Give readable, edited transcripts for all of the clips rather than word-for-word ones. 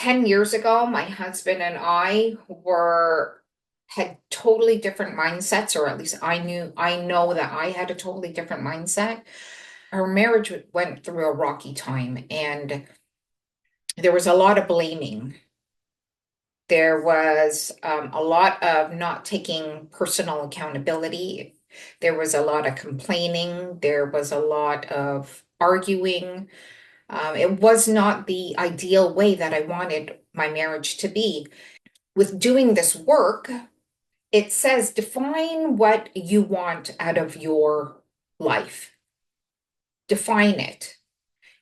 10 years ago, my husband and I had totally different mindsets, or at least I know that I had a totally different mindset. Our marriage went through a rocky time, and there was a lot of blaming. There was a lot of not taking personal accountability. There was a lot of complaining. There was a lot of arguing. It was not the ideal way that I wanted my marriage to be. With doing this work, it says define what you want out of your life. Define it.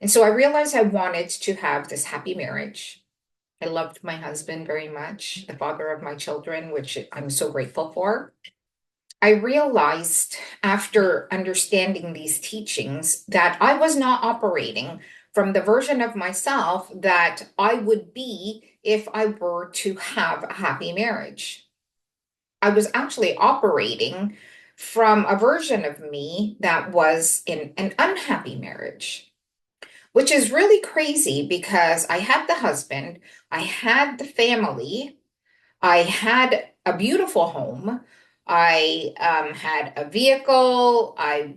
And so I realized I wanted to have this happy marriage. I loved my husband very much, the father of my children, which I'm so grateful for. I realized after understanding these teachings that I was not operating from the version of myself that I would be if I were to have a happy marriage. I was actually operating from a version of me that was in an unhappy marriage, which is really crazy because I had the husband, I had the family, I had a beautiful home, I had a vehicle, I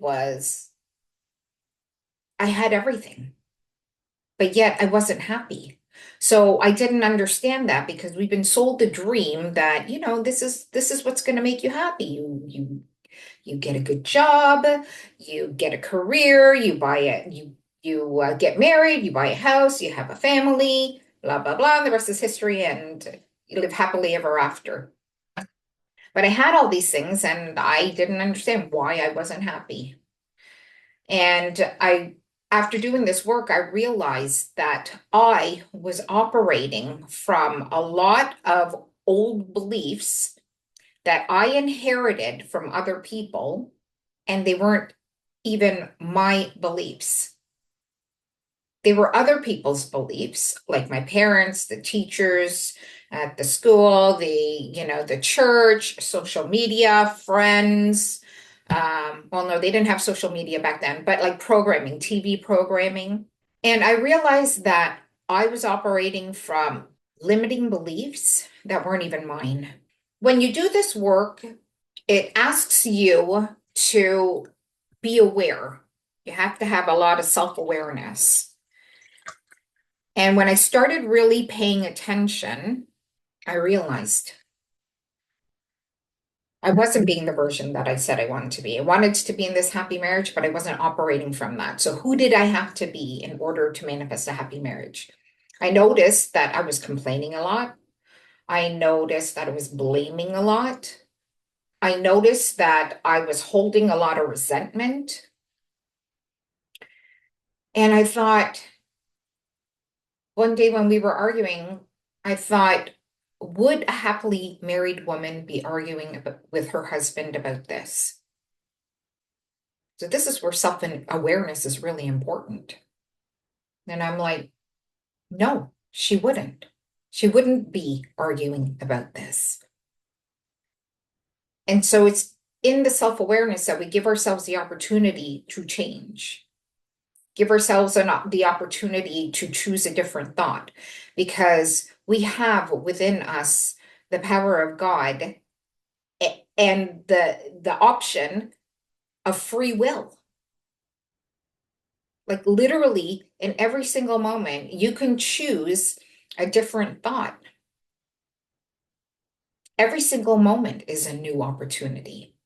had everything, but yet I wasn't happy. So I didn't understand that because we've been sold the dream that, this is what's going to make you happy. You get a good job, you get a career, you buy it, you get married, you buy a house, you have a family, blah blah blah, and the rest is history, and you live happily ever after. But I had all these things, and I didn't understand why I wasn't happy. And after doing this work, I realized that I was operating from a lot of old beliefs that I inherited from other people, and they weren't even my beliefs. They were other people's beliefs, like my parents, the teachers at the school, the church, social media, friends. Well, no, they didn't have social media back then, but like programming, TV programming. And I realized that I was operating from limiting beliefs that weren't even mine. When you do this work, it asks you to be aware. You have to have a lot of self-awareness. And when I started really paying attention, I realized I wasn't being the version that I said I wanted to be. I wanted to be in this happy marriage, but I wasn't operating from that. So who did I have to be in order to manifest a happy marriage? I noticed that I was complaining a lot. I noticed that I was blaming a lot. I noticed that I was holding a lot of resentment. And I thought, one day when we were arguing, I thought, would a happily married woman be arguing with her husband about this? So this is where self-awareness is really important. And I'm like, no, she wouldn't. She wouldn't be arguing about this. And so it's in the self-awareness that we give ourselves the opportunity to change, give ourselves the opportunity to choose a different thought, because we have within us the power of God and the option of free will. Like literally in every single moment, you can choose a different thought. Every single moment is a new opportunity.